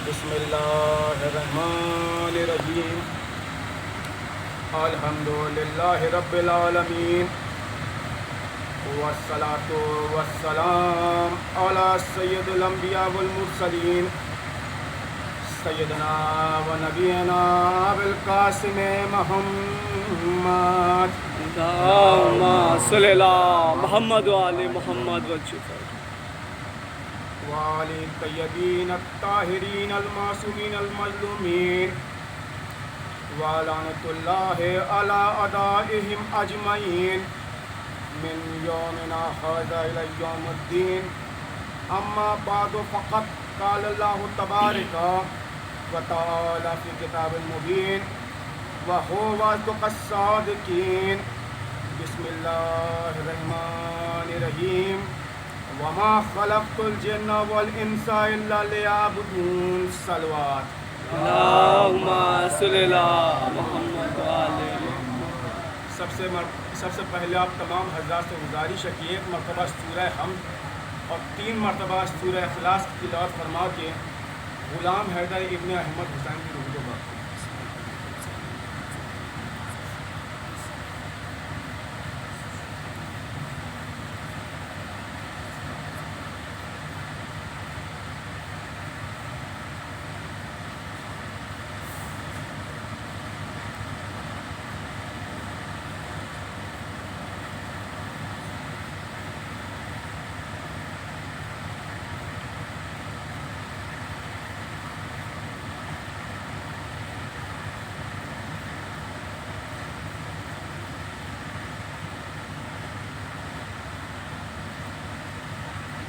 بسم اللہ الرحمن الرحیم الحمدللہ رب العالمین والصلاة والسلام علی سید الانبیاء والمرسلین سیدنا و نبینا بالقاسم محمد اللہم صلی اللہ محمد وعلی محمد وعلی الطیبین الطاہرین المعصومین المظلومین ولعنۃ اللہ علی اعدائہم اجمعین من یومنا ھذا الی یوم الدین اما بعد فقط قال اللہ تبارک و تعالی فی کتاب المبین وهو اصدق الصادقین بسم اللہ الرحمن الرحیم وما خلقت الجن والانس الا لیعبدون صلوات اللہم صلی اللہ محمد وعلی سب سے پہلے آپ تمام حضرات سے گزارش ہے کہ ایک مرتبہ سورہ حمد اور 3 مرتبہ سورہ اخلاص کی تلاوت فرما کے غلام حیدر ابن احمد حسین کی روح کو بات کریں۔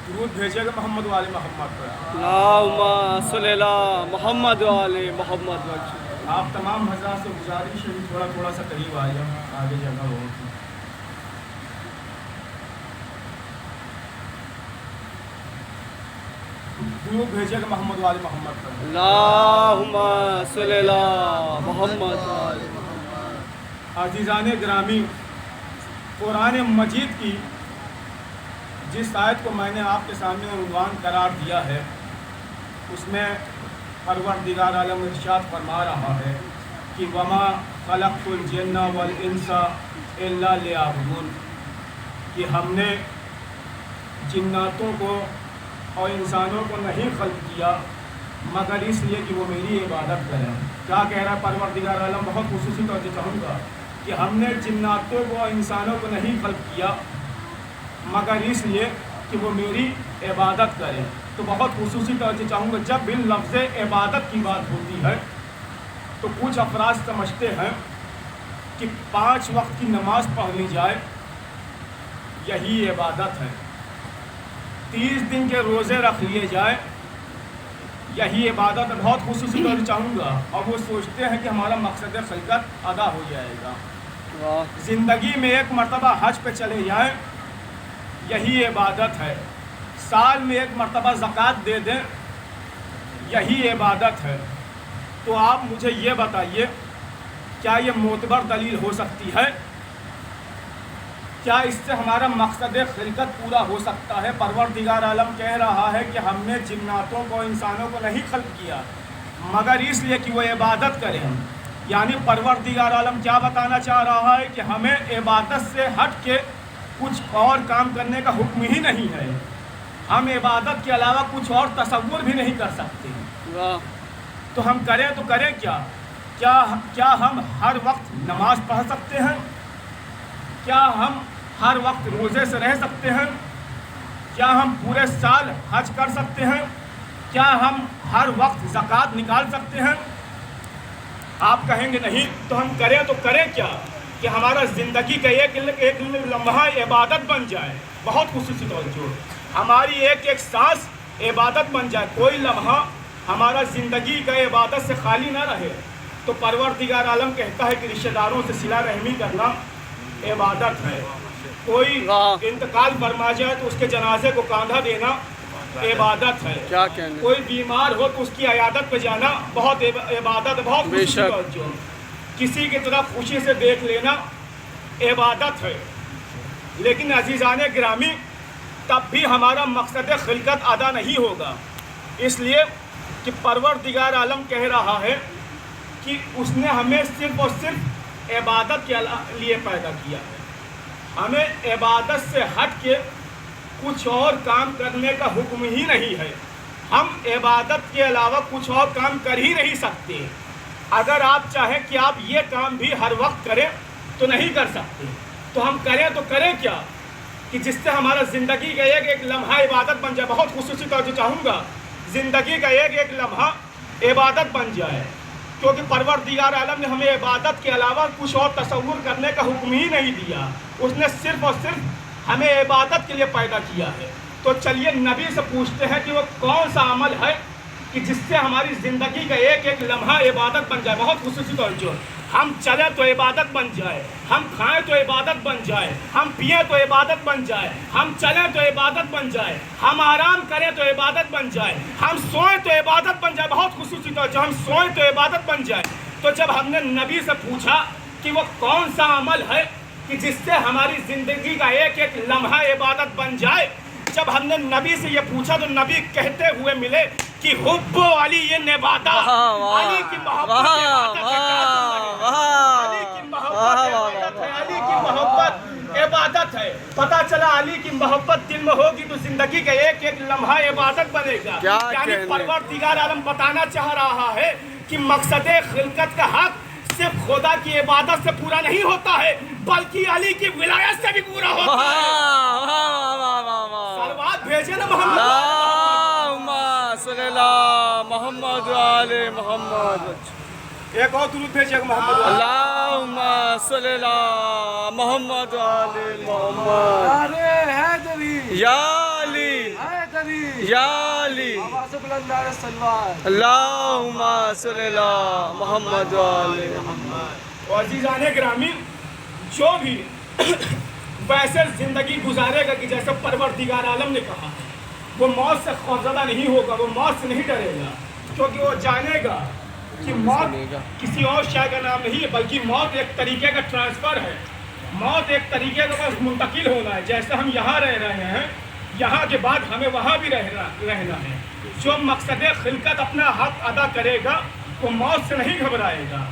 درود بھیجیے گا محمد والی محمد پر۔ اللہم صلی اللہ محمد وعلی محمد آپ تمام حضرات سے گزارش ہے تھوڑا سا قریب آ جائیں، آگے جگہ ہو۔ درود بھیجیے گا محمد والی محمد پر۔ اللہم صلی اللہ محمد وعلی عزیزان گرامی، قرآن مجید کی جس آیت کو میں نے آپ کے سامنے عنوان قرار دیا ہے، اس میں پروردگار عالم ارشاد فرما رہا ہے کہ وما خلقت الجن والانس الا لیعبدون، کہ ہم نے جناتوں کو اور انسانوں کو نہیں خلق کیا مگر اس لیے کہ وہ میری عبادت کریں۔ کیا کہہ رہا ہے پروردگار عالم؟ بہت خصوصی طور سے چاہوں گا کہ ہم نے جناتوں کو اور انسانوں کو نہیں خلق کیا مگر اس لیے کہ وہ میری عبادت کریں۔ تو بہت خصوصی طور سے چاہوں گا، جب بھی لفظ عبادت کی بات ہوتی ہے تو کچھ افراد سمجھتے ہیں کہ 5 وقت کی نماز پڑھ لی جائے یہی عبادت ہے، 30 دن کے روزے رکھ لیے جائے یہی عبادت ہے۔ بہت خصوصی طور سے چاہوں گا، اور وہ سوچتے ہیں کہ ہمارا مقصد خلقت ادا ہو جائے گا، زندگی میں ایک مرتبہ حج پہ چلے جائیں یہی عبادت ہے، سال میں 1 مرتبہ زکوٰۃ دے دیں یہی عبادت ہے۔ تو آپ مجھے یہ بتائیے، کیا یہ معتبر دلیل ہو سکتی ہے؟ کیا اس سے ہمارا مقصد خلقت پورا ہو سکتا ہے؟ پروردگار عالم کہہ رہا ہے کہ ہم نے جناتوں کو انسانوں کو نہیں خلق کیا مگر اس لیے کہ وہ عبادت کریں، یعنی پروردگار عالم کیا بتانا چاہ رہا ہے کہ ہمیں عبادت سے ہٹ کے کچھ اور کام کرنے کا حکم ہی نہیں ہے، ہم عبادت کے علاوہ کچھ اور تصور بھی نہیں کر سکتے۔ تو ہم کریں تو کریں کیا ہم ہر وقت نماز پڑھ سکتے ہیں؟ کیا ہم ہر وقت روزے سے رہ سکتے ہیں؟ کیا ہم پورے سال حج کر سکتے ہیں؟ کیا ہم ہر وقت زکوٰۃ نکال سکتے ہیں؟ آپ کہیں گے نہیں، تو ہم کریں تو کریں کیا کہ ہمارا زندگی کا ایک لمحہ عبادت بن جائے۔ بہت خصوصی طور سے ہماری ایک سانس عبادت بن جائے، کوئی لمحہ ہمارا زندگی کا عبادت سے خالی نہ رہے۔ تو پروردگار عالم کہتا ہے کہ رشتہ داروں سے صلہ رحمی کرنا عبادت ہے، کوئی انتقال فرما جائے تو اس کے جنازے کو کاندھا دینا عبادت ہے، کوئی بیمار ہو تو اس کی عیادت پہ جانا بہت عبادت ہے۔ بہت خصوصی طور سے کسی کی طرف خوشی سے دیکھ لینا عبادت ہے۔ لیکن عزیزان گرامی، تب بھی ہمارا مقصد خلقت ادا نہیں ہوگا، اس لیے کہ پروردگار عالم کہہ رہا ہے کہ اس نے ہمیں صرف اور صرف عبادت کے لیے پیدا کیا ہے. ہمیں عبادت سے ہٹ کے کچھ اور کام کرنے کا حکم ہی نہیں ہے. ہم عبادت کے علاوہ کچھ اور کام کر ہی نہیں سکتے. اگر آپ چاہیں کہ آپ یہ کام بھی ہر وقت کریں تو نہیں کر سکتے. تو ہم کریں تو کریں کیا کہ جس سے ہمارا زندگی کا ایک لمحہ عبادت بن جائے. بہت خصوصی طور سے چاہوں گا زندگی کا ایک لمحہ عبادت بن جائے، کیونکہ پروردگار عالم نے ہمیں عبادت کے علاوہ کچھ اور تصور کرنے کا حکم ہی نہیں دیا. اس نے صرف اور صرف ہمیں عبادت کے لیے پیدا کیا ہے. تو چلیے نبی سے پوچھتے ہیں کہ وہ کون سا عمل ہے کہ جس سے ہماری زندگی کا ایک لمحہ عبادت بن جائے. بہت خصوصی طور سے ہم چلیں تو عبادت بن جائے، ہم کھائیں تو عبادت بن جائے، ہم پئیں تو عبادت بن جائے، ہم چلیں تو عبادت بن جائے، ہم آرام کریں تو عبادت بن جائے، ہم سوئیں تو عبادت بن جائے. بہت خصوصی طور سے ہم سوئیں تو عبادت بن جائے. تو جب ہم نے نبی سے پوچھا کہ وہ کون سا عمل ہے کہ جس سے ہماری زندگی کا ایک لمحہ عبادت بن جائے، جب ہم نے نبی سے یہ پوچھا تو نبی کہتے ہوئے ملے کہ حب علی عبادت، علی کی محبت علی کی محبت عبادت ہے. پتا چلا علی کی محبت دل میں ہوگی تو زندگی کا ایک لمحہ عبادت بنے گا. یعنی پروردگار عالم بتانا چاہ رہا ہے کہ مقصد خلقت کا حق صرف خدا کی عبادت سے پورا نہیں ہوتا ہے بلکہ علی کی ولایت سے بھی پورا ہوتا ہے. سلوات بھیجے نا محمد، اللہم صلی اللہ محمد علی محمد. ایک اور درود بھیجے گا محمد. اللہم صلی اللہ محمد علی محمد. یا علی یا علی اللہم صلی اللہ محمد علی محمد. عزیزان گرامی، جو بھی ویسے زندگی گزارے گا کہ جیسے پروردگار عالم نے کہا، وہ موت سے خوفزدہ نہیں ہوگا، وہ موت سے نہیں ڈرے گا، کیونکہ وہ جانے گا کہ موت کسی اور شے کا نام نہیں ہے بلکہ موت ایک طریقے کا ٹرانسفر ہے. موت ایک طریقے کا بس منتقل ہونا ہے. جیسے ہم یہاں رہ رہے ہیں، یہاں کے بعد ہمیں وہاں بھی رہنا ہے. جو مقصد خلقت اپنا حق ادا کرے گا وہ موت سے نہیں گھبرائے گا.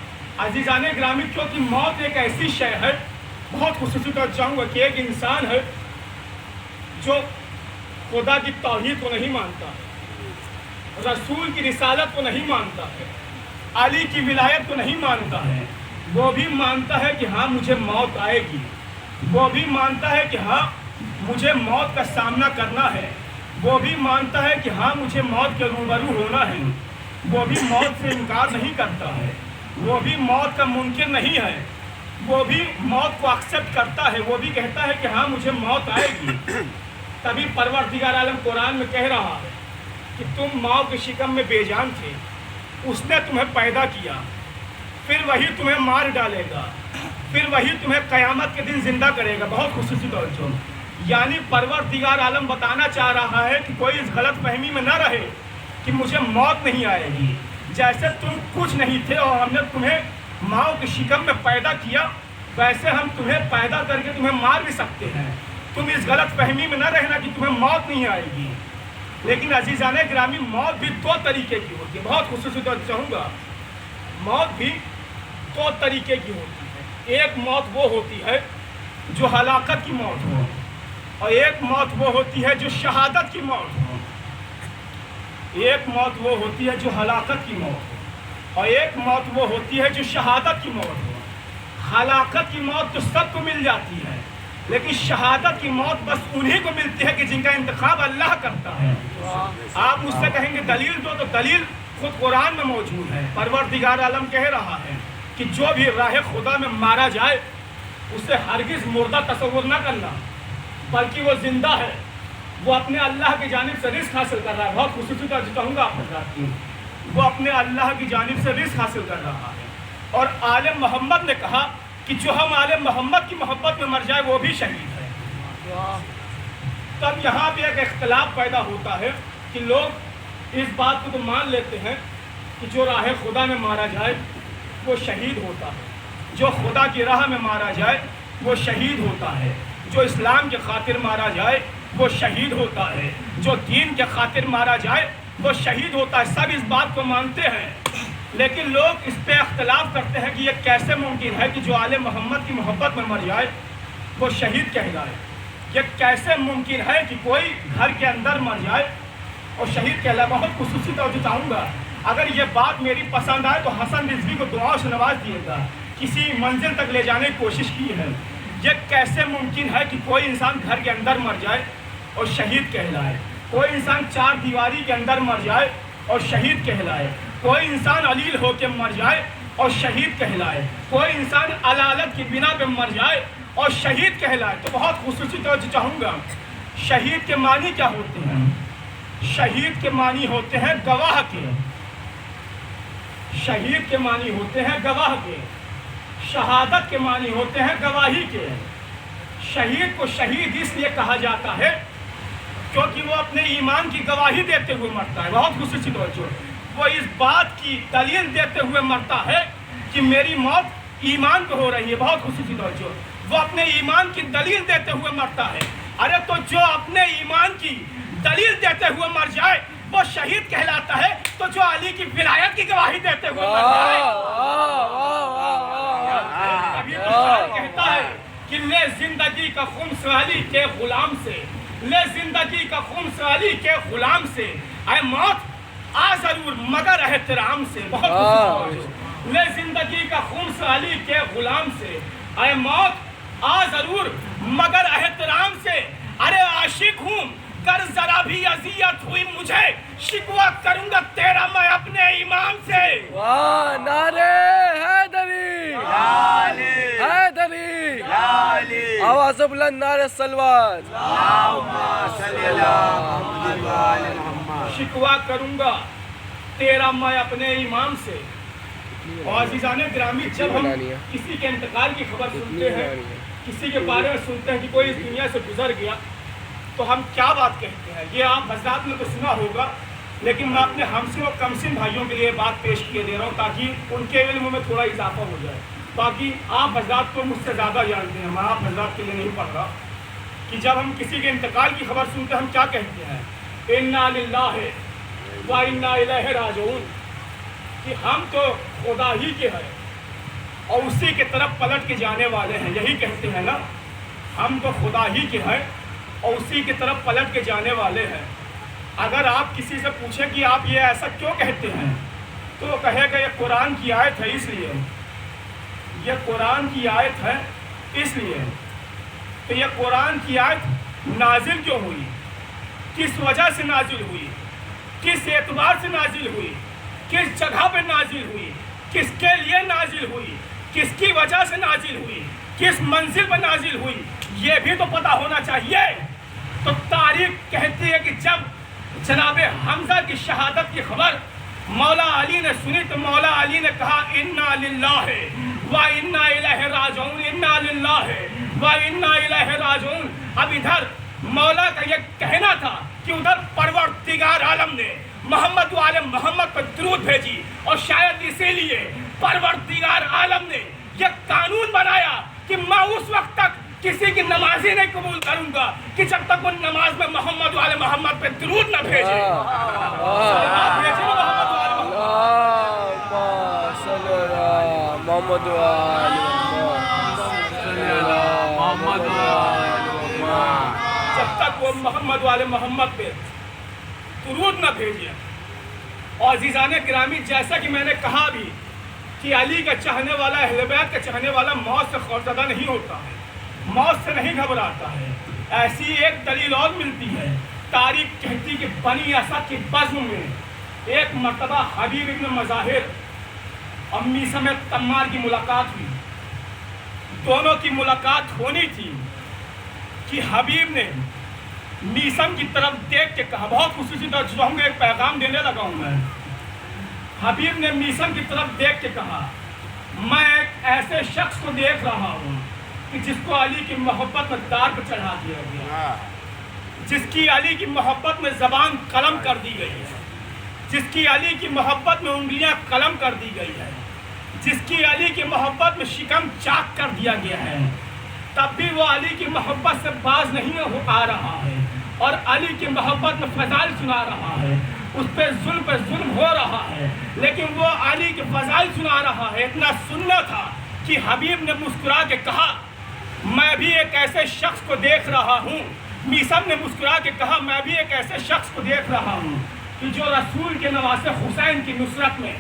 عزیزان گرامی، کیونکہ موت ایک ایسی شے ہے، بہت خصوصی طور چاہوں گا کہ ایک انسان ہے جو خدا کی توحید کو نہیں مانتا ہے، رسول کی رسالت کو نہیں مانتا ہے، علی کی ولایت کو نہیں مانتا ہے. وہ بھی مانتا ہے کہ ہاں مجھے موت آئے گی، وہ بھی مانتا ہے کہ ہاں مجھے موت کا سامنا کرنا ہے، وہ بھی مانتا ہے کہ ہاں مجھے موت کے روبرو ہونا ہے، وہ بھی موت سے انکار نہیں کرتا ہے، وہ بھی موت کا منکر نہیں ہے، وہ بھی موت کو ایکسیپٹ کرتا ہے، وہ بھی کہتا ہے کہ ہاں مجھے موت آئے گی. تبھی پروردگار عالم قرآن میں کہہ رہا ہے کہ تم ماں کے شکم میں بے جان تھے، اس نے تمہیں پیدا کیا، پھر وہی تمہیں مار ڈالے گا، پھر وہی تمہیں قیامت کے دن زندہ کرے گا. بہت خصوصی طور سے یعنی پروردگار عالم بتانا چاہ رہا ہے کہ کوئی اس غلط فہمی میں نہ رہے کہ مجھے موت نہیں آئے گی. جیسے تم کچھ نہیں تھے اور ہم نے تمہیں ماں کے شکم میں پیدا کیا، ویسے ہم تمہیں پیدا کر کے تمہیں مار بھی سکتے ہیں. تم اس غلط فہمی میں نہ رہنا کہ تمہیں موت نہیں آئے گی. لیکن عزیزان گرامی، موت بھی دو طریقے کی ہوتی ہے. بہت خصوصی طور سے چاہوں گا، موت بھی دو طریقے کی ہوتی ہے. ایک موت وہ ہوتی ہے جو ہلاکت کی موت ہو، اور ایک موت وہ ہوتی ہے جو شہادت کی موت ہو. ایک موت وہ ہوتی ہے جو ہلاکت کی موت ہو، اور ایک موت وہ ہوتی ہے جو شہادت کی موت ہو. ہلاکت کی موت تو سب کو مل جاتی ہے، لیکن شہادت کی موت بس انہی کو ملتی ہے کہ جن کا انتخاب اللہ کرتا ہے. آپ مجھ سے کہیں گے دلیل دو، تو دلیل خود قرآن میں موجود ہے. پروردگار عالم کہہ رہا ہے کہ جو بھی راہ خدا میں مارا جائے اسے ہرگز مردہ تصور نہ کرنا، بلکہ وہ زندہ ہے، وہ اپنے اللہ کی جانب سے رزق حاصل کر رہا ہے. بہت خصوصی طور سے کہوں گا آپ حضرات، وہ اپنے اللہ کی جانب سے رزق حاصل کر رہا ہے. اور آل محمد نے کہا کہ جو ہم آل محمد کی محبت میں مر جائے وہ بھی شہید ہے. تب یہاں پہ ایک اختلاف پیدا ہوتا ہے کہ لوگ اس بات کو تو مان لیتے ہیں کہ جو راہ خدا میں مارا جائے وہ شہید ہوتا ہے، جو خدا کی راہ میں مارا جائے وہ شہید ہوتا ہے، جو اسلام کے خاطر مارا جائے وہ شہید ہوتا ہے، جو دین کے خاطر مارا جائے وہ شہید ہوتا ہے، سب اس بات کو مانتے ہیں، لیکن لوگ اس پہ اختلاف کرتے ہیں کہ یہ کیسے ممکن ہے کہ جو آل محمد کی محبت میں مر جائے وہ شہید کہلائے۔ یہ کیسے ممکن ہے کہ کوئی گھر کے اندر مر جائے اور شہید کہلائے۔ بہت خصوصی توجہ چاہوں گا، اگر یہ بات میری پسند آئے تو حسن رضوی کو دعاؤں سے نواز دیے گا، کسی منزل تک لے جانے کی کوشش کی ہے۔ یہ کیسے ممکن ہے کہ کوئی انسان گھر کے اندر مر جائے اور شہید کہلائے، کوئی انسان چار دیواری کے اندر مر جائے اور شہید کہلائے، کوئی انسان علیل ہو کے مر جائے اور شہید کہلائے، کوئی انسان علالت کی بنا پہ مر جائے اور شہید کہلائے۔ تو بہت خصوصی توجہ چاہوں گا، شہید کے معنی کیا ہوتے ہیں؟ شہید کے معنی ہوتے ہیں گواہ کے، شہید کے معنی ہوتے ہیں گواہ کے، شہادت کے معنی ہوتے ہیں گواہی کے۔ شہید کو شہید اس لیے کہا جاتا ہے کیونکہ وہ اپنے ایمان کی گواہی دیتے ہوئے مرتا ہے۔ بہت خصوصی توجہ، وہ اس بات کی دلیل دیتے ہوئے مرتا ہے کہ میری موت ایمان پہ ہو رہی ہے۔ بہت خصوصی توجہ، وہ اپنے ایمان کی دلیل دیتے ہوئے مرتا ہے۔ ارے تو جو اپنے ایمان کی دلیل دیتے ہوئے مر جائے وہ شہید کہلاتا ہے، تو جو علی کی ولایت کی گواہی دیتے ہوئے مر جائے ابھی تو شاعر کہتا ہے کہ لے زندگی کا خمس علی کے غلام سے، لے زندگی کا خمس علی کے غلام سے، اے موت آ ضرور مگر احترام سے۔ بہت خوشی، لے زندگی کا خمس علی کے غلام سے، اے موت آ ضرور مگر احترام سے۔ ارے عاشق ہوں گر ذرا بھی اذیت ہوئی مجھے، شکوہ کروں گا تیرا میں اپنے امام سے۔ واہ، نعرے حیدری، حیدری، آواز بلند، نعرے صلوات۔ شکوہ کروں گا تیرا میں اپنے امام سے۔ اور عزیزان گرامی، جب ہم کسی کے انتقال کی خبر سنتے ہیں، کسی کے بارے میں سنتے ہیں کہ کوئی اس دنیا سے گزر گیا، تو ہم کیا بات کہتے ہیں؟ یہ آپ حضرات نے تو سنا ہوگا، لیکن میں اپنے ہمسن اور کمسن بھائیوں کے لیے بات پیش کیے دے رہا ہوں تاکہ ان کے علم میں تھوڑا اضافہ ہو جائے۔ باقی آپ حضرات کو مجھ سے زیادہ جانتے ہیں، میں آپ حضرات کے لیے نہیں پڑھ رہا کہ جب ہم کسی کے انتقال کی خبر سنتے ہیں ہم کیا کہتے ہیں؟ انا للہ و انا الیہ راجعون، کہ ہم تو خدا ہی کے ہیں اور اسی کی طرف پلٹ کے جانے والے ہیں۔ یہی کہتے ہیں نا، ہم تو خدا ہی کے ہیں اور اسی کی طرف پلٹ کے جانے والے ہیں۔ اگر آپ کسی سے پوچھیں کہ آپ یہ ایسا کیوں کہتے ہیں تو وہ کہے گا یہ قرآن کی آیت ہے اس لیے، یہ قرآن کی آیت ہے اس لیے۔ تو یہ قرآن کی آیت نازل کیوں ہوئی، کس وجہ سے نازل ہوئی، کس اعتبار سے نازل ہوئی، کس جگہ پہ نازل ہوئی، کس کے لیے نازل ہوئی، کس کی وجہ سے نازل ہوئی، کس منزل پہ نازل ہوئی، یہ بھی تو پتہ ہونا چاہیے۔ تو تاریخ کہتی ہے کہ جب جناب حمزہ کی شہادت کی خبر مولا علی نے سنی تو مولا علی نے کہا انا للہ و انا الیہ راجعون، انا للہ و انا الیہ راجعون۔ اب ادھر مولا کا یہ کہنا تھا کہ ادھر پروردگار عالم نے محمد و آل محمد پر درود بھیجی، اور شاید اسی لیے پروردگار عالم نے یہ قانون بنایا کہ میں اس وقت تک کسی کی نماز ہی نہیں قبول کروں گا کہ جب تک وہ نماز میں محمد و آل محمد پہ درود نہ بھیجے۔ سلوات بھیجے نا محمد و آل محمد و آل محمد۔ جب تک وہ محمد و آل محمد پہ درود نہ بھیجے۔ اور عزیزان گرامی، جیسا کہ میں نے کہا بھی کہ علی کا چاہنے والا، اہل بیت کا چاہنے والا موت سے خوفزدہ نہیں ہوتا ہے، موت سے نہیں گھبراتا ہے۔ ایسی ایک دلیل اور ملتی ہے، تاریخ کہتی کہ بنی اسد کی بزم میں ایک مرتبہ حبیب ابن مظاہر اور میثم تمار کی ملاقات ہوئی۔ دونوں کی ملاقات ہونی تھی کہ حبیب نے میثم کی طرف دیکھ کے کہا، بہت خصوصی توجہ ہوں گے، ایک پیغام دینے لگا ہوں میں۔ حبیب نے میثم کی طرف دیکھ کے کہا، میں ایک ایسے شخص کو دیکھ رہا ہوں کہ جس کو علی کی محبت میں دار پہ چڑھا دیا گیا، جس کی علی کی محبت میں زبان قلم کر دی گئی ہے، جس کی علی کی محبت میں انگلیاں قلم کر دی گئی ہے، جس کی علی کی محبت میں شکم چاک کر دیا گیا ہے، تب بھی وہ علی کی محبت سے باز نہیں آ رہا ہے اور علی کی محبت میں فضائل سنا رہا ہے۔ اس پہ ظلم ہو رہا ہے، لیکن وہ علی کے فضائل سنا رہا ہے۔ اتنا سننا تھا کہ حبیب نے مسکرا کے کہا میں بھی ایک ایسے شخص کو دیکھ رہا ہوں، میثم نے مسکرا کے کہا میں بھی ایک ایسے شخص کو دیکھ رہا ہوں کہ جو رسول کے نواسے حسین کی نصرت میں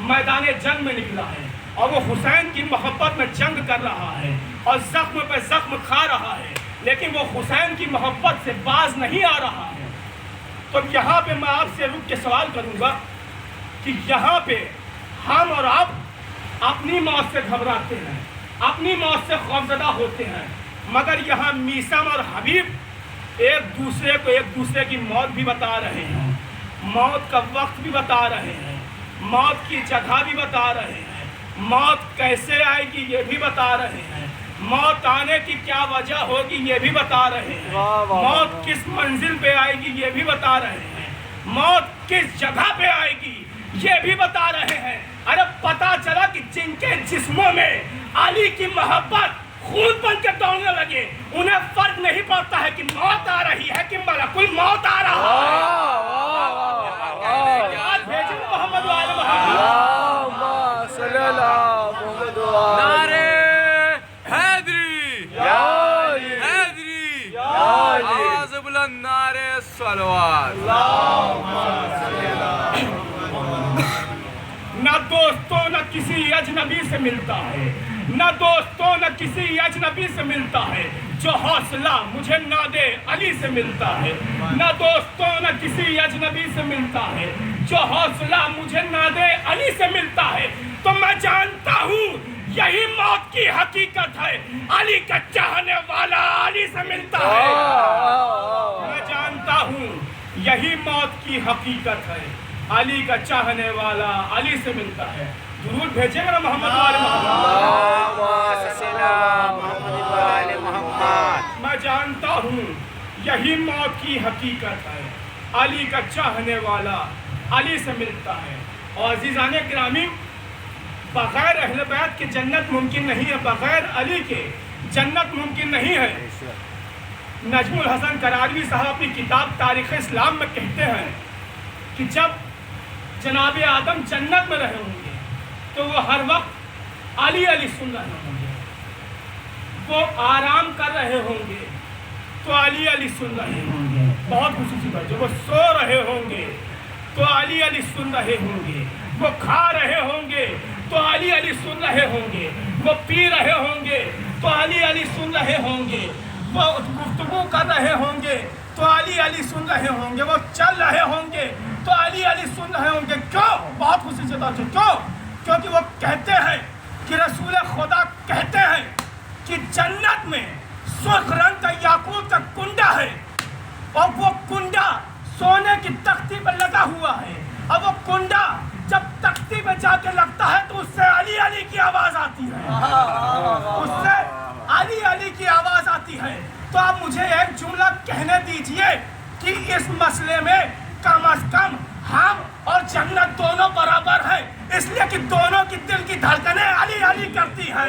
میدان جنگ میں نکلا ہے، اور وہ حسین کی محبت میں جنگ کر رہا ہے اور زخم پہ زخم کھا رہا ہے، لیکن وہ حسین کی محبت سے باز نہیں آ رہا ہے۔ تو یہاں پہ میں آپ سے رک کے سوال کروں گا کہ یہاں پہ ہم اور آپ اپنی موت سے گھبراتے ہیں، اپنی موت سے خوفزدہ ہوتے ہیں، مگر یہاں میثم اور حبیب ایک دوسرے کی موت بھی بتا رہے ہیں، موت کا وقت بھی بتا رہے ہیں، موت کی جگہ بھی بتا رہے ہیں، موت کیسے آئے گی یہ بھی بتا رہے ہیں، موت آنے کی کیا وجہ ہوگی یہ بھی بتا رہے ہیں، موت کس منزل پہ آئے گی یہ بھی بتا رہے ہیں، موت کس جگہ پہ آئے گی یہ بھی بتا رہے ہیں۔ ارے پتا چلا کہ جن کے جسموں میں علی کی محبت خون بن کے دوڑنے لگے، انہیں فرق نہیں پڑتا ہے کہ موت آ رہی ہے کہ ملک الموت آ رہا ہے۔ بھیجیں محمد وآل محمد، صلی اللہ محمد وآل نعرے حیدری، حیدری، آواز بلند، نعرے صلوات۔ نہ دوستوں نہ کسی اجنبی سے ملتا ہے، نہ دوستوں نہ کسی اجنبی سے ملتا ہے، جو حوصلہ مجھے ناد علی سے ملتا ہے، نہ دوستوں نہ کسی اجنبی سے ملتا ہے، جو حوصلہ مجھے ناد علی سے ملتا ہے۔ تو میں جانتا ہوں یہی موت کی حقیقت ہے، علی کا چاہنے والا علی سے ملتا ہے۔ میں جانتا ہوں یہی موت کی حقیقت ہے، علی کا چاہنے والا علی سے ملتا ہے۔ درود بھیجیں گے محمد والے محمد۔ میں جانتا ہوں یہی موت کی حقیقت ہے، علی کا چاہنے والا علی سے ملتا ہے۔ اور عزیزان گرامی، بغیر اہل بیت کے جنت ممکن نہیں ہے، بغیر علی کے جنت ممکن نہیں ہے۔ نجم الحسن کراروی صاحب اپنی کتاب تاریخ اسلام میں کہتے ہیں کہ جب جناب آدم جنت میں رہے ہوں گے تو وہ ہر وقت علی علی سن رہے ہوں گے، وہ آرام کر رہے ہوں گے تو علی علی سن رہے ہوں گے، بہت خصوصی بات، جب وہ سو رہے ہوں گے تو علی علی سن رہے ہوں گے، وہ کھا رہے ہوں گے تو علی علی سن رہے ہوں گے، وہ پی رہے ہوں گے تو علی علی سن رہے ہوں گے، وہ گفتگو کر رہے ہوں گے تو علی علی سن رہے ہوں گے، وہ چل رہے ہوں گے تو علی علی سن رہے ہوں گے۔ کیوں؟ بہت خوشی سے بات ہے، کیوں؟ کیونکہ وہ کہتے ہیں کہ رسول خدا کہتے ہیں کہ جنت میں سرخ رنگ کا یاقوت کا کنڈا ہے، اور وہ کنڈا سونے کی تختی پہ لگا ہوا ہے، اور وہ کنڈا جب تختی پہ جا کے لگتا ہے تو اس سے علی علی کی آواز آتی ہے، اس سے علی علی کی آواز آتی ہے۔ تو آپ مجھے ایک جملہ کہنے دیجئے کہ اس مسئلے میں کم از کم ہم اور جنت دونوں برابر ہیں، اس لیے کہ دونوں کی دل کی دھڑکنیں علی علی کرتی ہیں،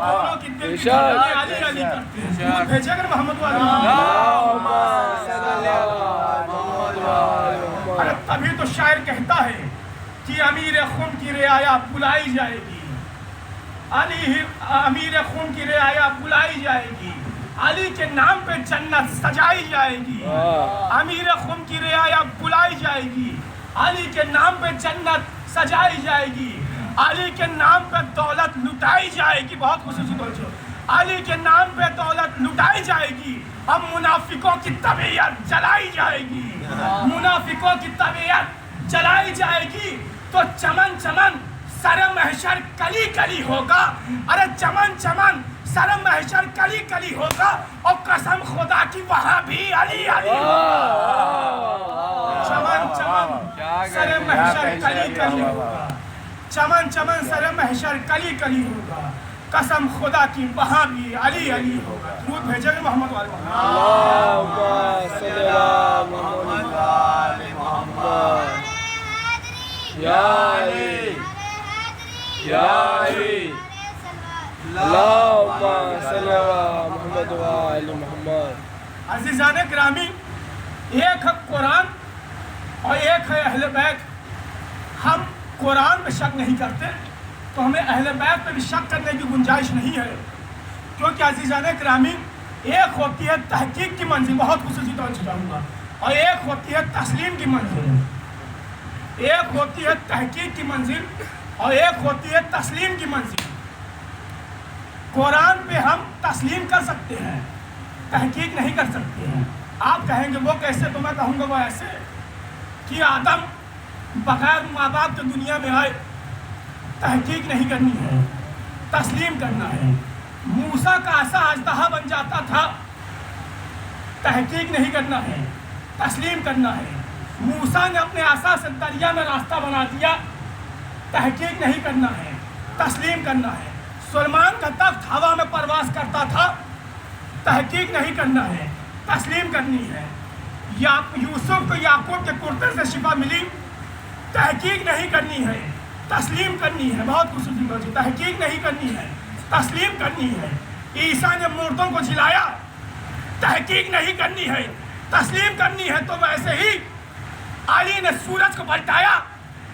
دونوں کی دل کی دھڑکنیں علی علی کرتی ہیں۔ بھیجے اگر محمد ارے تبھی تو شاعر کہتا ہے کہ امیر خون کی رعایا بلائی جائے گی، امیر خون کی رعایا بلائی جائے گی، علی کے نام پہ جنت سجائی جائے گی، امیر خون کی رعایا بلائی جائے گی، علی کے نام پہ جنت سجائی جائے گی، علی کے نام پہ دولت لٹائی جائے گی، بہت خصوصی توجہ، علی کے نام پہ دولت لٹائی جائے گی، اب منافقوں کی طبیعت جلائی جائے گی، منافقوں کی طبیعت جلائی جائے گی، تو چمن چمن سر محشر کلی کلی ہوگا، ارے چمن چمن سر محشر کلی کلی ہوگا، اور قسم خدا کی وہاں بھی علی علی چمن چمن سر محشر کلی کلی ہوگا، چمن چمن سر محشر کلی کلی ہوگا، قسم خدا کی وہاں بھی علی علی ہوگا۔ درود بھیجیں گے محمد والے اللہم صلی علی محمد وآل محمد۔ یا علی یا علی، اللہم صلی علی محمد وآل محمد۔ عزیزان گرامی، ایک ہے قرآن اور ایک ہے اہل بیت. ہم قرآن پہ شک نہیں کرتے تو ہمیں اہل بیت پہ بھی شک کرنے کی گنجائش نہیں ہے، کیونکہ عزیزان گرامی ایک ہوتی ہے تحقیق کی منزل، بہت خصوصی طور سے جاؤں گا، اور ایک ہوتی ہے تسلیم کی منزل. ایک ہوتی ہے تحقیق کی منزل اور ایک ہوتی ہے تسلیم کی منزل. قرآن پہ ہم تسلیم کر سکتے ہیں، تحقیق نہیں کر سکتے ہیں. آپ کہیں گے وہ کیسے؟ تو میں کہوں گا وہ ایسے کہ آدم بغیر ماں باپ کے دنیا میں آئے، تحقیق نہیں کرنی ہے، تسلیم کرنا ہے. موسیٰ کا عصا اژدہا بن جاتا تھا، تحقیق نہیں کرنا ہے، تسلیم کرنا ہے. موسیٰ نے اپنے عصا سے دریا میں راستہ بنا دیا، تحقیق نہیں کرنا ہے، تسلیم کرنا ہے. سلیمان کا تخت ہوا میں پرواز کرتا تھا، تحقیق نہیں کرنا ہے، تسلیم کرنی ہے. یوسف کو یعقوب کے کرتے سے شفا ملی، تحقیق نہیں کرنی ہے، تسلیم کرنی ہے. بہت خصوصی بات ہے، تحقیق نہیں کرنی ہے، تسلیم کرنی ہے. عیسیٰ نے مردوں کو جلایا، تحقیق نہیں کرنی ہے، تسلیم کرنی ہے. تو ویسے ہی علی نے سورج کو پلٹایا،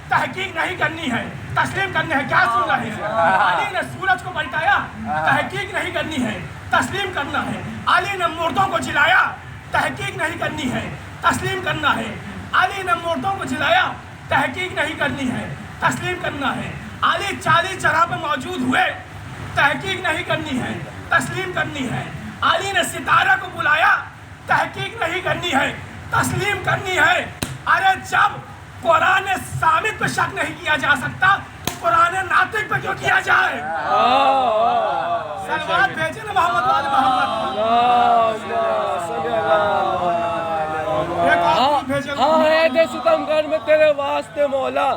تحقیق نہیں کرنی ہے، تسلیم کرنی ہے. کیا سن رہے ہیں؟ علی نے سورج کو پلٹایا، تحقیق نہیں کرنی ہے، تسلیم کرنا ہے. علی نے مردوں کو جلایا، تحقیق نہیں کرنی ہے، تسلیم کرنا ہے. علی نے مردوں کو جلایا، تحقیق نہیں کرنی ہے، تسلیم کرنا ہے. علی 40 جگہ پہ موجود ہوئے، تحقیق نہیں کرنی ہے، تسلیم کرنی ہے. علی نے ستارہ کو بلایا، تحقیق نہیں کرنی ہے، تسلیم کرنی ہے. ارے جب قرآن صامت پہ شک نہیں کیا جا سکتا تو قرآن ناطق پہ کیوں کیا جائے؟ صلوات بھیجیں نا محمد وآل محمد. ہاں عید ستمگر میں تیرے واسطے مولا،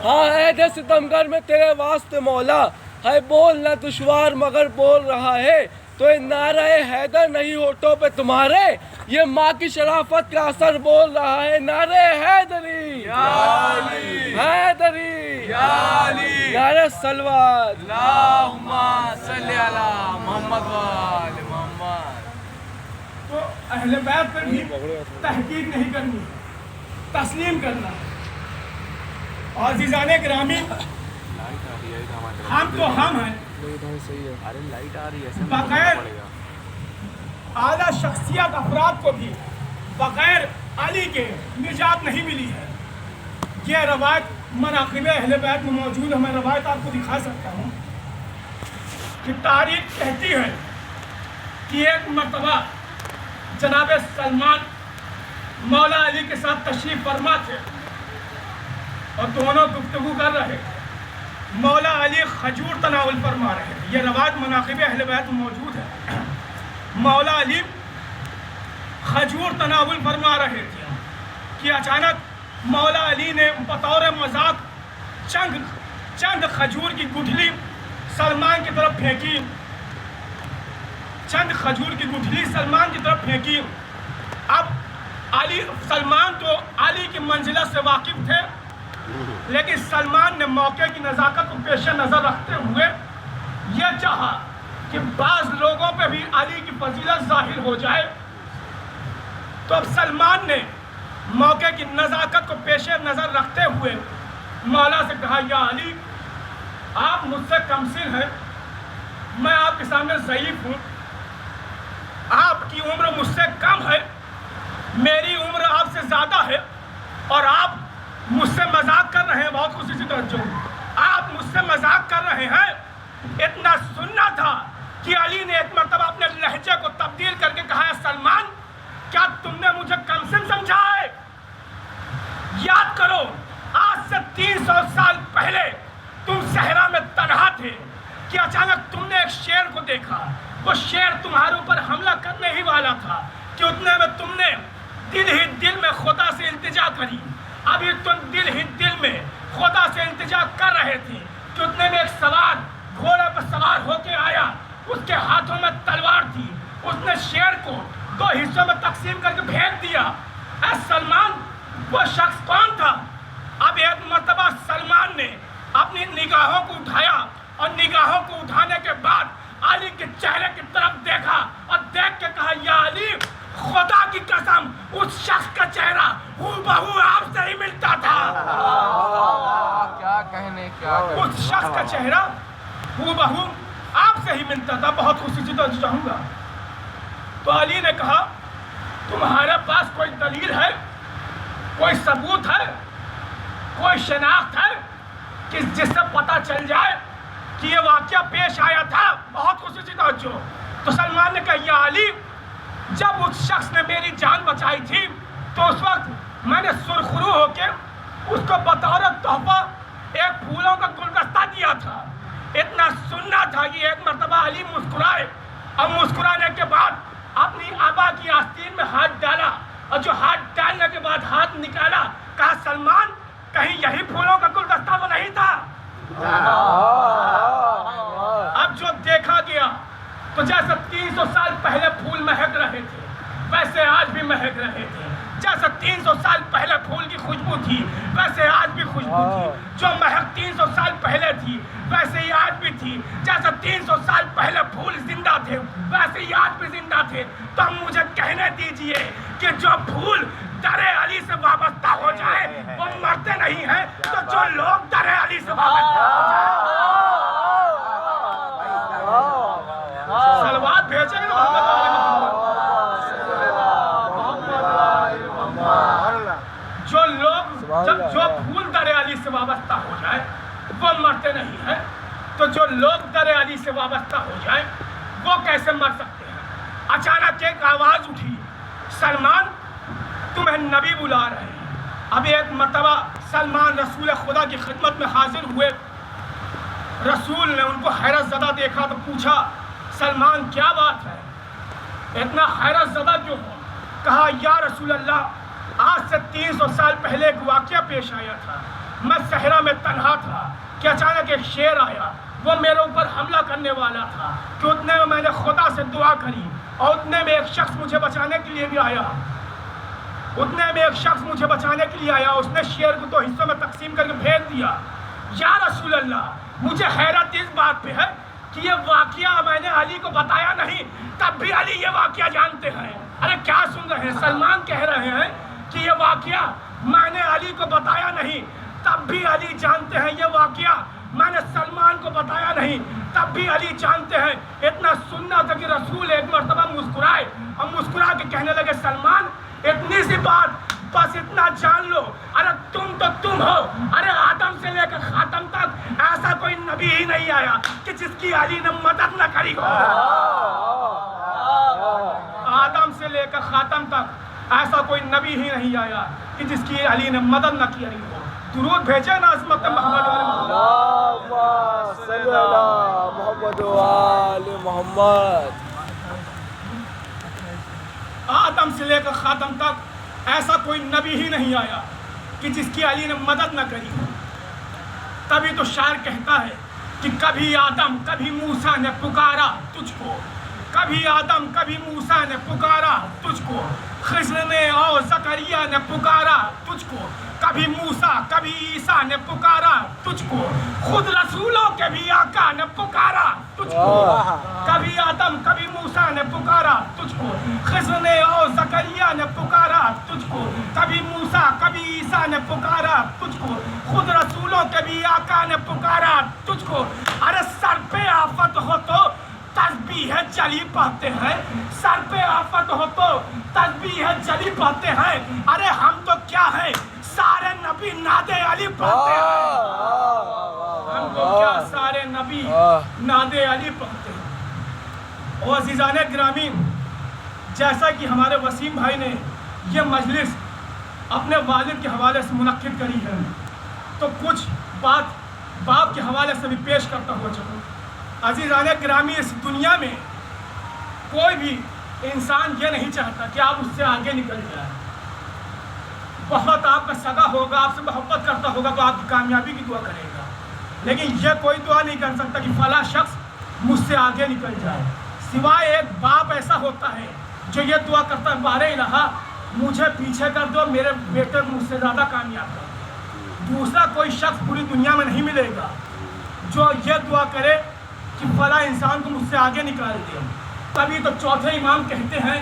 ہاں عید ستمگر میں تیرے واسطے مولا. ہے بولنا دشوار مگر بول رہا ہے، تو یہ نعرہ حیدر نہیں ہونٹوں پہ تمہارے، یہ ماں کی شرافت کا اثر بول رہا ہے. نعرہ حیدری یا علی، حیدری یا علی، نعرہ صلوات. اللہم صلی علی محمد وآل محمد. تو اہل بیت پر بھی تحقیق نہیں کرنی ہے، تسلیم کرنا ہے. اور عزیزان گرامی ہم تو ہم ہیں، بغیر اعلیٰ شخصیت افراد کو بھی بغیر علی کے نجات نہیں ملی ہے. یہ روایت مناقب اہل بیت میں موجود ہے. میں روایت آپ کو دکھا سکتا ہوں کہ تاریخ کہتی ہے کہ ایک مرتبہ جناب سلمان مولا علی کے ساتھ تشریف فرما تھے اور دونوں گفتگو کر رہے. مولا علی کھجور تناول فرما رہے تھے. یہ روایت مناقب اہل بیت میں موجود ہے. مولا علی کھجور تناول فرما رہے تھے کہ اچانک مولا علی نے بطور مذاق چند کھجور کی گٹھلی سلمان کی طرف پھینکی. چند کھجور کی گٹھلی سلمان کی طرف پھینکی. اب سلمان تو علی کی منزلت سے واقف تھے، لیکن سلمان نے موقع کی نزاکت کو پیش نظر رکھتے ہوئے یہ چاہا کہ بعض لوگوں پہ بھی علی کی فضیلت ظاہر ہو جائے. تو اب سلمان نے موقع کی نزاکت کو پیش نظر رکھتے ہوئے مولا سے کہا، یا علی، آپ مجھ سے کمسن ہیں، میں آپ کے سامنے ضعیف ہوں، آپ کی عمر مجھ سے کم ہے، میری عمر آپ سے زیادہ ہے، اور آپ مجھ سے مذاق کر رہے ہیں. بہت خصوصی توجہ، آپ مجھ سے مذاق کر رہے ہیں. اتنا سننا تھا کہ علی نے ایک مرتبہ اپنے لہجے کو تبدیل کر کے کہا، ہے سلمان، کیا تم نے مجھے کمسن سمجھا ہے؟ یاد کرو، آج سے 300 سال پہلے تم صحرا میں تنہا تھے کہ اچانک تم نے ایک شیر کو دیکھا. وہ شیر تمہارے اوپر حملہ کرنے ہی والا تھا کہ اتنے میں تم نے دل ہی دل میں خدا سے التجا کری. ابھی تم دل ہی دل میں خدا سے التجا کر رہے تھے کہ اتنے میں ایک سوار گھوڑے پر سوار ہو کے آیا. اس کے ہاتھوں میں تلوار تھی. اس نے شیر کو 2 حصوں میں تقسیم کر کے پھینک دیا. اے سلمان، وہ شخص کون تھا؟ اب ایک مرتبہ سلمان نے اپنی نگاہوں کو اٹھایا اور نگاہوں کو اٹھانے کے بعد علی کے چہرے کی طرف دیکھا اور دیکھ کے کہا، یا علی، خدا کی قسم اس شخص کا چہرہ ہو بہو آپ سے ہی ملتا تھا. کیا کہنے کیا کہنے. اس شخص کا چہرہ ہو بہو آپ سے ہی ملتا تھا. بہت خوشی سے چاہوں گا. تو علی نے کہا تمہارے پاس کوئی دلیل ہے, کوئی ثبوت ہے, کوئی شناخت ہے کہ جس سے پتہ چل جائے کہ یہ واقعہ پیش آیا تھا؟ بہت خوشی سے توجہ. تو سلمان نے کہا یا علی, جب اس شخص نے میری جان بچائی تھی تو اس وقت میں نے سرخرو ہو کے اس کو بطور تحفہ ایک پھولوں کا گلدستہ دیا تھا. اتنا سننا تھا کہ ایک مرتبہ علی مسکرائے, اور مسکرانے کے بعد اپنی آبا کی آستین میں ہاتھ ڈالا, اور جو ہاتھ ڈالنے کے بعد ہاتھ نکالا, کہا سلمان کہیں یہی پھولوں کا گلدستہ تو نہیں تھا؟ اب جو دیکھا گیا تو جیسے 300 سال پہلے پھول مہک رہے تھے ویسے آج بھی مہک رہے تھے. جیسے 300 سال پہلے پھول کی خوشبو تھی ویسے آج بھی خوشبو تھی. جو مہک 300 سال پہلے تھی ویسے ہی آج بھی تھی. جیسے 300 سال پہلے پھول زندہ تھے ویسے ہی آج بھی زندہ تھے. تو مجھے کہنے دیجئے کہ جو پھول در علی سے وابستہ ہو جائے وہ مرتے نہیں ہیں, تو جو لوگ در علی سے وابستہ ہو جائے سلوات بھیجیں گے محمد جو لوگ جو پھول در علی سے وابستہ ہو جائے وہ مرتے نہیں ہیں, تو جو لوگ در علی سے وابستہ ہو جائیں وہ کیسے مر سکتے ہیں؟ اچانک ایک آواز اٹھی, سلمان تمہیں نبی بلا رہے ہیں. اب ایک مرتبہ سلمان رسول خدا کی خدمت میں حاضر ہوئے. رسول نے ان کو حیرت زدہ دیکھا تو پوچھا سلمان کیا بات ہے, اتنا حیرت زدہ کیوں ہو؟ کہا یا رسول اللہ آج سے 300 سال پہلے ایک واقعہ پیش آیا تھا. میں صحرا میں تنہا تھا کہ اچانک ایک شیر آیا, وہ میرے اوپر حملہ کرنے والا تھا کہ اتنے میں نے خدا سے دعا کری, اور اتنے میں ایک شخص مجھے بچانے کے لیے بھی آیا. اس نے شیر کو 2 حصوں میں تقسیم کر کے بھیج دیا. یا رسول اللہ مجھے حیرت اس بات پہ ہے کہ یہ واقعہ میں نے علی کو بتایا نہیں, تب بھی علی یہ واقعہ جانتے ہیں. ارے کیا سن رہے ہیں؟ سلمان کہہ رہے ہیں کہ یہ واقعہ میں نے علی کو بتایا نہیں, تب بھی علی جانتے ہیں. یہ واقعہ میں نے سلمان کو بتایا نہیں, تب بھی علی جانتے ہیں. اتنا سننا تھا کہ رسول ایک مرتبہ مسکرائے, اور مسکرا کے کہنے لگے سلمان اتنی سی بات, بس اتنا جان لو, ارے تم تو تم ہو. ارے آدم سے لے کر خاتم تک ایسا کوئی نبی ہی نہیں آیا کہ جس کی علی نے مدد نہ کری ہو. آدم سے لے کر خاتم تک ایسا کوئی نبی ہی نہیں آیا کہ جس کی علی نے مدد نہ کی ہو. درود بھیجے نا عظمت محمد محمد. آدم سے لے کر خاتم تک ایسا کوئی نبی ہی نہیں آیا کہ جس کی علی نے مدد نہ کری ہو. تبھی تو شاعر کہتا ہے کہ کبھی آدم کبھی موسیٰ نے پکارا تجھ کو, کبھی آدم کبھی موسیٰ نے پکارا تجھ کو, خضر نے اور زکریا نے پکارا تجھ کو, کبھی موسیٰ کبھی عیسیٰ نے پکارا تجھ کو, خود رسولوں کے بھی آقا نے پکارا تجھ کو. کبھی آدم کبھی موسیٰ نے پکارا تجھ کو, خضر نے اور زکریا نے پکارا تجھ کو, کبھی موسیٰ کبھی عیسیٰ نے پکارا تجھ کو, خود رسولوں کے بھی آقا نے پکارا تجھ کو. ارے سر پہ آفت ہو تو تسبیح جلی پڑھتے ہیں, سر پہ آفت ہو تو تسبیح جلی پڑھتے ہیں. ارے ہم تو کیا ہے سارے نبی ناد علی پڑھتے ہیں. ہم تو کیا سارے نبی ناد علی پڑھتے ہیں. اور عزیزان گرامی, جیسا کہ ہمارے وسیم بھائی نے یہ مجلس اپنے والد کے حوالے سے منعقد کری ہے, تو کچھ بات باپ کے حوالے سے بھی پیش کرتا ہوا چلوں. عزیزان گرامی, اس دنیا میں کوئی بھی انسان یہ نہیں چاہتا کہ آپ اس سے آگے نکل جائیں. بہت آپ کا سگا ہوگا, آپ سے محبت کرتا ہوگا تو آپ کی کامیابی کی دعا کرے گا, لیکن یہ کوئی دعا نہیں کر سکتا کہ فلاں شخص مجھ سے آگے نکل جائے, سوائے ایک باپ ایسا ہوتا ہے جو یہ دعا کرتا ہے بارے الہا مجھے پیچھے کر دو, میرے بیٹے مجھ سے زیادہ کامیاب کر. دوسرا کوئی شخص پوری دنیا میں نہیں ملے گا جو یہ دعا کرے کہ فلاں انسان کو مجھ سے آگے نکال دے. تبھی تو چوتھے امام کہتے ہیں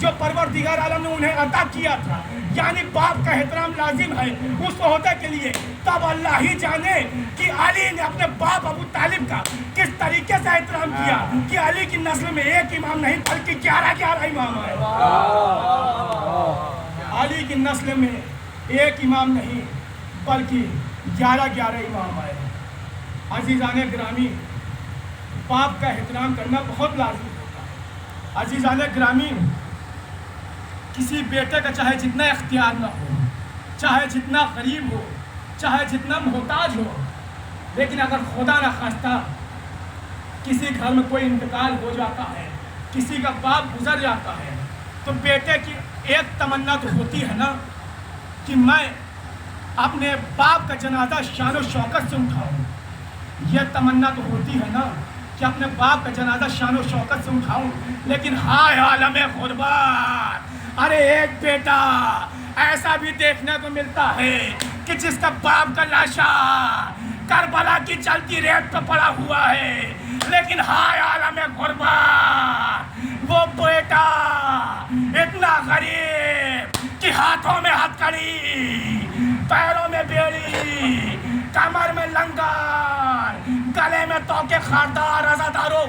جو پروردگار عالم نے انہیں عطا کیا تھا، یعنی باپ کا احترام لازم ہے اس عہدے کے لیے، تب اللہ ہی جانے کہ علی نے اپنے باپ ابو طالب کا کس طریقے سے احترام کیا کہ علی کی نسل میں ایک امام نہیں بلکہ 11 امام ہے۔ علی کی نسل میں ایک امام نہیں بلکہ 11 امام آئے۔ عزیزان گرامی، باپ کا احترام کرنا بہت لازم ہوتا ہے۔ عزیزان گرامی، کسی بیٹے کا چاہے جتنا اختیار نہ ہو، چاہے جتنا غریب ہو، چاہے جتنا محتاج ہو، لیکن اگر خدا نہ خواستہ کسی گھر میں کوئی انتقال ہو جاتا ہے، کسی کا باپ گزر جاتا ہے، تو بیٹے کی ایک تمنا تو ہوتی ہے نا کہ میں اپنے باپ کا جنازہ شان و شوکت سے اٹھاؤں۔ یہ تمنا تو ہوتی ہے نا کہ اپنے باپ کا جنازہ شان و شوکت سے اٹھاؤں، لیکن ہائے عالم غربت، ارے ایک بیٹا ایسا بھی دیکھنے کو ملتا ہے کہ جس کا باپ کا لاشا کربلا کی چلتی ریت پہ پڑا ہوا ہے، لیکن ہائے عالم غربت، وہ بیٹا اتنا غریب کہ ہاتھوں میں ہتھکڑی، پیروں میں بیڑی، کمر میں لنگر، گلے میں توکے خاردار۔ عزادارو،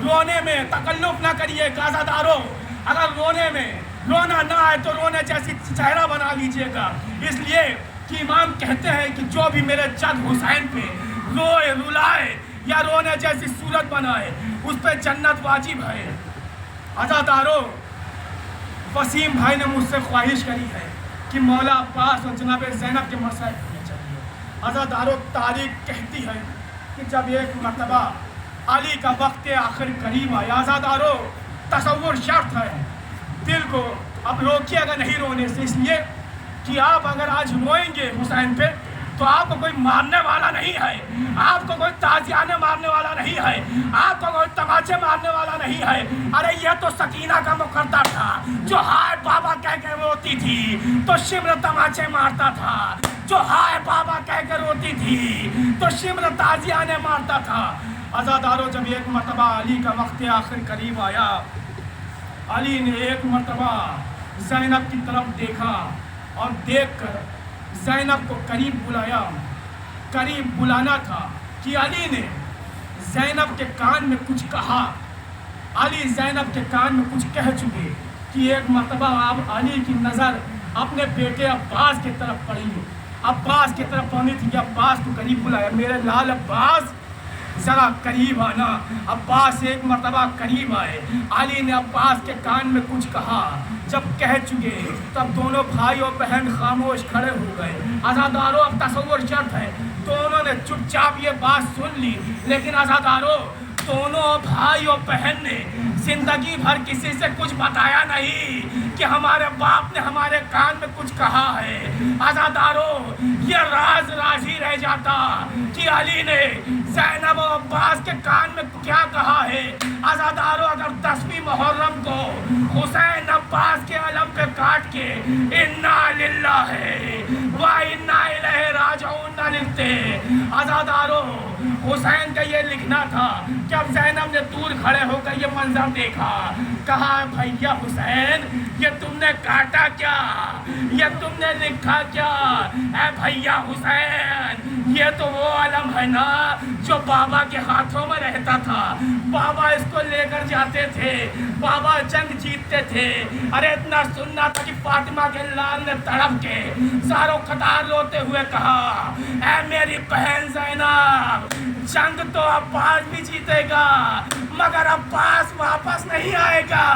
رونے میں تکلف نہ کریے گا۔ عزادارو، اگر رونے میں رونا نہ آئے تو رونے جیسی چہرہ بنا لیجئے گا، اس لیے کہ امام کہتے ہیں کہ جو بھی میرے جد حسین پہ روئے رلائے یا رونے جیسی صورت بنائے اس پہ جنت واجب ہے۔ عزادارو، وسیم بھائی نے مجھ سے خواہش کری ہے کہ مولا عباس اور جناب زینب کے مسائل ہونے چاہیے۔ عزادارو، تاریخ کہتی ہے کہ جب ایک مرتبہ علی کا وقت آخر قریب آیا، عزادارو تصور شرط ہے، دل کو اب روکیے گا نہیں رونے سے، اس لیے کہ آپ اگر آج روئیں گے حسین پہ تو آپ کو کوئی مارنے والا نہیں ہے، آپ کو کوئی تازیانے مارنے والا نہیں ہے، آپ کو کوئی تماچے مارنے والا نہیں ہے۔ ارے یہ تو سکینہ کا مقدر تھا جو ہائے بابا کہہ کے روتی تھی تو شمر تماچے مارتا تھا، جو ہائے بابا کہہ کے روتی تھی تو شمر تازیانے مارتا تھا۔ عزادارو، جب ایک مرتبہ علی کا وقت آخر قریب آیا، علی نے ایک مرتبہ زینب کی طرف دیکھا اور دیکھ کر زینب کو قریب بلایا۔ قریب بلانا تھا کہ علی نے زینب کے کان میں کچھ کہا۔ علی زینب کے کان میں کچھ کہہ چکے کہ ایک مرتبہ اب علی کی نظر اپنے بیٹے عباس کی طرف پڑی، عباس کی طرف پڑی تھی کہ عباس کو قریب بلایا، میرے لال عباس ذرا قریب آنا۔ عباس ایک مرتبہ قریب آئے، علی نے عباس کے کان میں کچھ کہا، جب کہہ چکے تب دونوں بھائی اور بہن خاموش کھڑے ہو گئے۔ عزادارو، اب تصور شرط ہے، دونوں نے چپ چاپ یہ بات سن لی، لیکن عزادارو دونوں بھائی اور بہن نے زندگی بھر کسی سے کچھ بتایا نہیں کہ ہمارے باپ نے ہمارے کان میں کچھ کہا ہے۔ عزادارو، یہ راز راز ہی رہ جاتا کہ علی نے زینب و عباس کے کان میں کیا کہا ہے۔ عزادارو، اگر 10ویں محرم کو حسین عباس کے علم پہ کاٹ کے انا للہ و انا الیہ راجعون نہ لکھتے، عزادارو حسین کا یہ لکھنا تھا کہ اب زینب نے دور کھڑے ہو کر یہ منظر دیکھا، کہا بھیا حسین، یہ تم نے کاٹا کیا، یہ تم نے لکھا کیا؟ اے بھیا حسین، یہ تو وہ علم ہے نا جو بابا کے ہاتھوں میں رہتا تھا، بابا اس کو لے کر جاتے تھے، بابا جنگ جیتتے تھے۔ ارے اتنا سننا تھا کہ فاطمہ کے لال نے تڑپ کے زاروں قطار روتے ہوئے کہا، اے میری بہن زینب، جنگ تو عباس بھی جیتے گا مگر عباس واپس نہیں آئے گا۔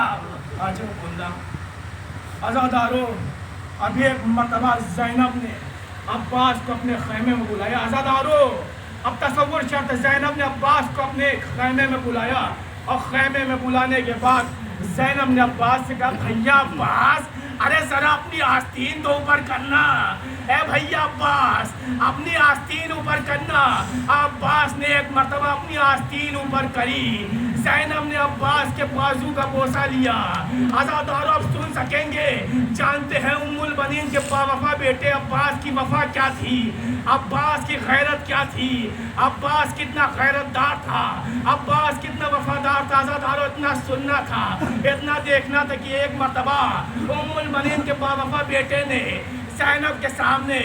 آجو بندہ، عزادارو، اب ایک مرتبہ زینب نے عباس کو اپنے خیمے میں بلایا۔ عزادارو، اب تصور شرط ہے، زینب نے عباس کو اپنے خیمے میں بلایا اور خیمے میں بلانے کے بعد زینب نے عباس سے کہا، بھیا عباس، ارے ذرا اپنی آستین تو اوپر کرنا. اے بھیا عباس اپنی آستین اوپر کرنا. عباس نے ایک مرتبہ اپنی آستین اوپر کری. زینب نے عباس کے بازو کا بوسہ لیا. عزادارو اب سن سکیں گے. جانتے ہیں ام البنین کے باوفا بیٹے عباس کی وفا کیا تھی, عباس کی غیرت کیا تھی, عباس کتنا غیرت دار تھا, عباس کتنا وفادار تھا. عزادارو اتنا سننا تھا, اتنا دیکھنا تھا کہ ایک مرتبہ ام البنین کے باوفا بیٹے نے زینب کے سامنے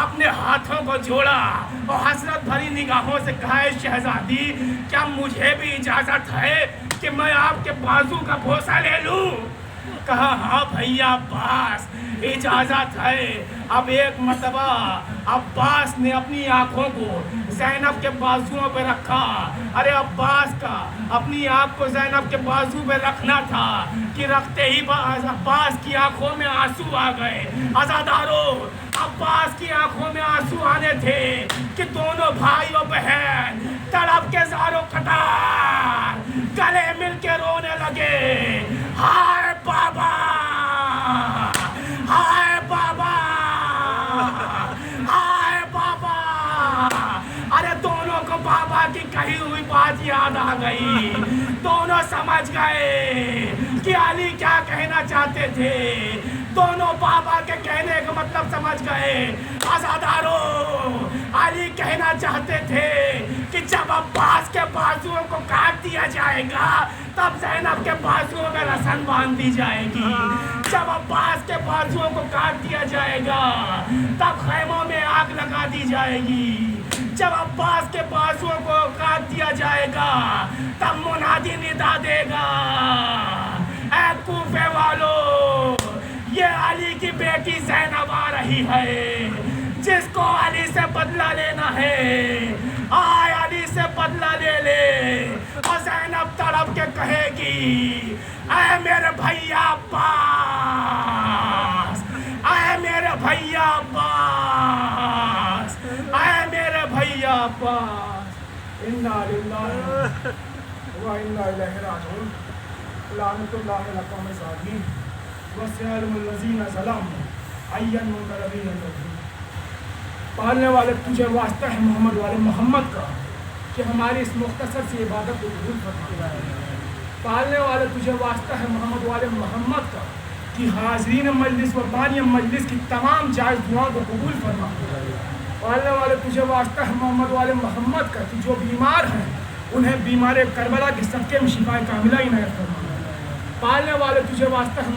اپنے ہاتھوں کو جوڑا اور حسرت بھری نگاہوں سے کہا, اے شہزادی کیا مجھے بھی اجازت ہے کہ میں آپ کے بازو کا بوسہ لے لوں؟ کہا ہاں بھیا عباس اجازت ہے. اب ایک مرتبہ عباس نے اپنی آنکھوں کو زینب کے بازوؤں پہ رکھا. ارے عباس کا اپنی آنکھ کو زینب کے بازو پہ رکھنا تھا کہ رکھتے ہی عباس کی آنکھوں میں آنسو آ گئے. عزادارو عباس کی آنکھوں میں آنسو آنے تھے کہ دونوں بھائی و بہن تڑپ کے زارو قطار گلے مل کے رونے لگے. ہائے بابا, ہائے بابا, ہائے بابا. ارے دونوں کو بابا کی کہی ہوئی بات یاد آ گئی. دونوں سمجھ گئے کہ علی کیا کہنا چاہتے تھے. دونوں بابا کے کہنے کا مطلب سمجھ گئے. عزادارو علی کہنا چاہتے تھے کہ جب عباس کے بازوؤں کو کاٹ دیا جائے گا تب زینب کے بازوؤں میں رسن باندھ دی جائے گی. جب عباس کے بازوؤں کو کاٹ دیا جائے گا تب خیموں میں آگ لگا دی جائے گی. جب عباس کے بازوؤں کو کاٹ دیا جائے گا تب منادی ندا دے گا, اے کوفے والو یہ علی کی بیٹی زینب آ رہی ہے جس کو علی سے بدلہ لینا ہے. آئے علی سے بدلہ لے لے. اور زینب تڑپ کے کہے گی, اے میرے بھیا عباس, اے میرے بھیا عباس, اے میرے بھیا عباس. انا للہ و انا الیہ راجعون. لعنت اللہ علی القوم الظالمین وسيعلم الذين ظلموا أي المنقلبين ينقلبون. پالنے والے تجھے واسطہ ہے محمد والے محمد کا کہ ہماری اس مختصر سی عبادت کو قبول فرما. پالنے والے تجھے واسطہ ہے محمد والے محمد کا کہ حاضرین مجلس و بانی مجلس کی تمام جائز دعاؤں کو قبول فرما. پالنے والے تجھے واسطہ ہے محمد والے محمد کا کہ جو بیمار ہیں انہیں بیمار کربلا کے صدقے میں شفا کاملہ عنایت فرما. پالنے والے تجھے واسطہ ہے